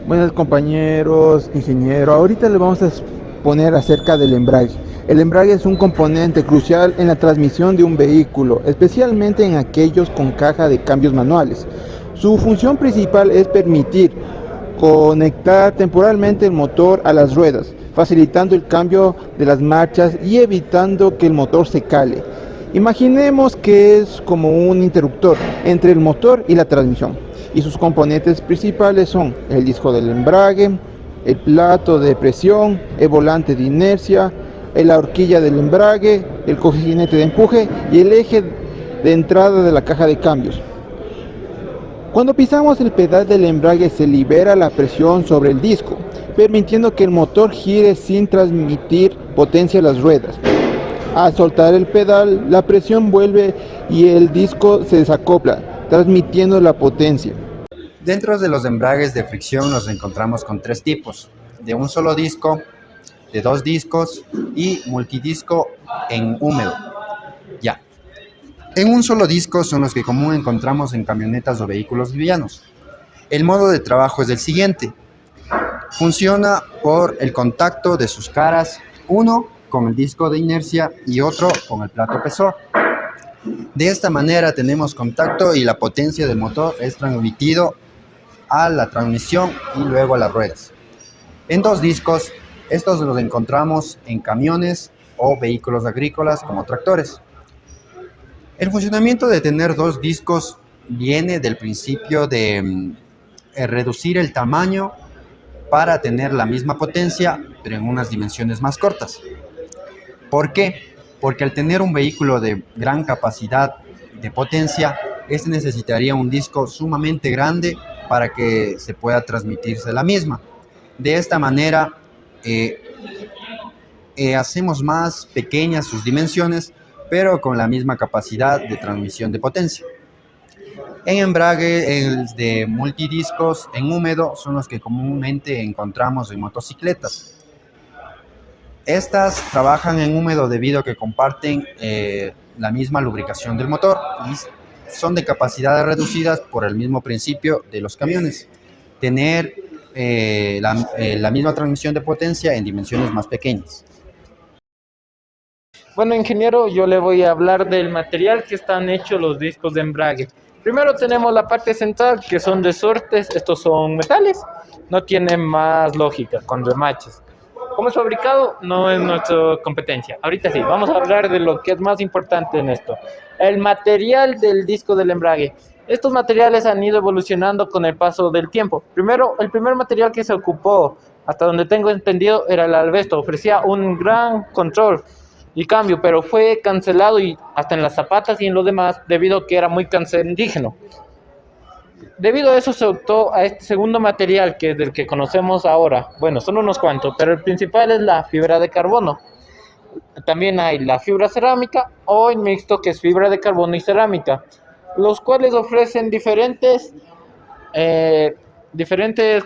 Buenas compañeros, ingeniero. Ahorita les vamos a exponer acerca del embrague. El embrague es un componente crucial en la transmisión de un vehículo, especialmente en aquellos con caja de cambios manuales. Su función principal es permitir conectar temporalmente el motor a las ruedas, facilitando el cambio de las marchas y evitando que el motor se cale. Imaginemos que es como un interruptor entre el motor y la transmisión, y sus componentes principales son el disco del embrague, el plato de presión, el volante de inercia, la horquilla del embrague, el cojín de empuje y el eje de entrada de la caja de cambios. Cuando pisamos el pedal del embrague se libera la presión sobre el disco, permitiendo que el motor gire sin transmitir potencia a las ruedas. Al soltar el pedal, la presión vuelve y el disco se desacopla, transmitiendo la potencia. Dentro de los embragues de fricción nos encontramos con tres tipos: de un solo disco, de dos discos y multidisco en húmedo. Ya. En un solo disco son los que común encontramos en camionetas o vehículos livianos. El modo de trabajo es el siguiente. Funciona por el contacto de sus caras, uno con el disco de inercia y otro con el plato pesor. De esta manera tenemos contacto y la potencia del motor es transmitido a la transmisión y luego a las ruedas. En dos discos, estos los encontramos en camiones o vehículos agrícolas como tractores. El funcionamiento de tener dos discos viene del principio de reducir el tamaño para tener la misma potencia, pero en unas dimensiones más cortas. ¿Por qué? Porque al tener un vehículo de gran capacidad de potencia, este necesitaría un disco sumamente grande para que se pueda transmitirse la misma. De esta manera, hacemos más pequeñas sus dimensiones, pero con la misma capacidad de transmisión de potencia. En embrague, el de multidiscos en húmedo son los que comúnmente encontramos en motocicletas. Estas trabajan en húmedo debido a que comparten la misma lubricación del motor y son de capacidades reducidas por el mismo principio de los camiones. Tener la misma transmisión de potencia en dimensiones más pequeñas. Bueno, ingeniero, yo le voy a hablar del material que están hechos los discos de embrague. Primero tenemos la parte central, que son resortes. Estos son metales, no tienen más lógica con remaches. ¿Cómo es fabricado? No es nuestra competencia. Ahorita sí, vamos a hablar de lo que es más importante en esto. El material del disco del embrague. Estos materiales han ido evolucionando con el paso del tiempo. Primero, el primer material que se ocupó, hasta donde tengo entendido, era el asbesto. Ofrecía un gran control y cambio, pero fue cancelado y hasta en las zapatas y en lo demás debido a que era muy cancerígeno. Debido a eso se optó a este segundo material, que es del que conocemos ahora. Bueno, son unos cuantos, pero el principal es la fibra de carbono. También hay la fibra cerámica o el mixto, que es fibra de carbono y cerámica, los cuales ofrecen diferentes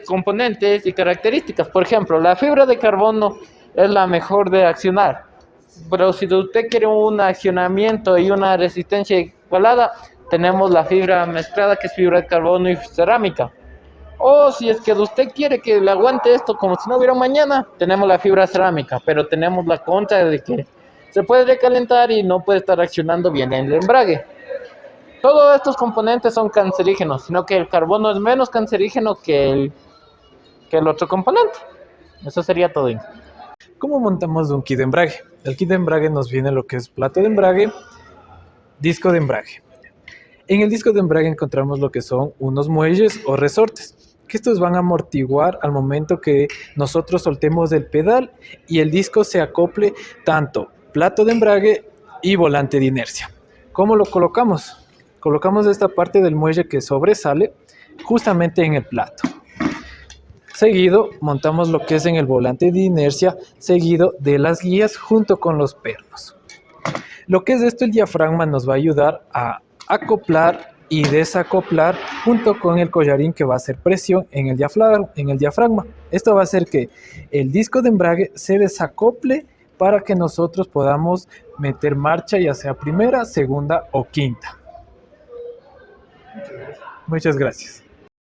componentes y características. Por ejemplo, la fibra de carbono es la mejor de accionar, pero si usted quiere un accionamiento y una resistencia igualada, tenemos la fibra mezclada, que es fibra de carbono y cerámica. O si es que usted quiere que le aguante esto como si no hubiera un mañana, tenemos la fibra cerámica, pero tenemos la contra de que se puede recalentar y no puede estar accionando bien el embrague. Todos estos componentes son cancerígenos, sino que el carbono es menos cancerígeno que el otro componente. Eso sería todo. ¿Cómo montamos un kit de embrague? El kit de embrague nos viene lo que es plato de embrague, disco de embrague. En el disco de embrague encontramos lo que son unos muelles o resortes, que estos van a amortiguar al momento que nosotros soltemos el pedal y el disco se acople tanto plato de embrague y volante de inercia. ¿Cómo lo colocamos? Colocamos esta parte del muelle que sobresale justamente en el plato. Seguido montamos lo que es en el volante de inercia, seguido de las guías junto con los pernos. Lo que es esto, el diafragma nos va a ayudar a acoplar y desacoplar junto con el collarín, que va a hacer presión en el diafragma. Esto va a hacer que el disco de embrague se desacople para que nosotros podamos meter marcha, ya sea primera, segunda o quinta. Muchas gracias.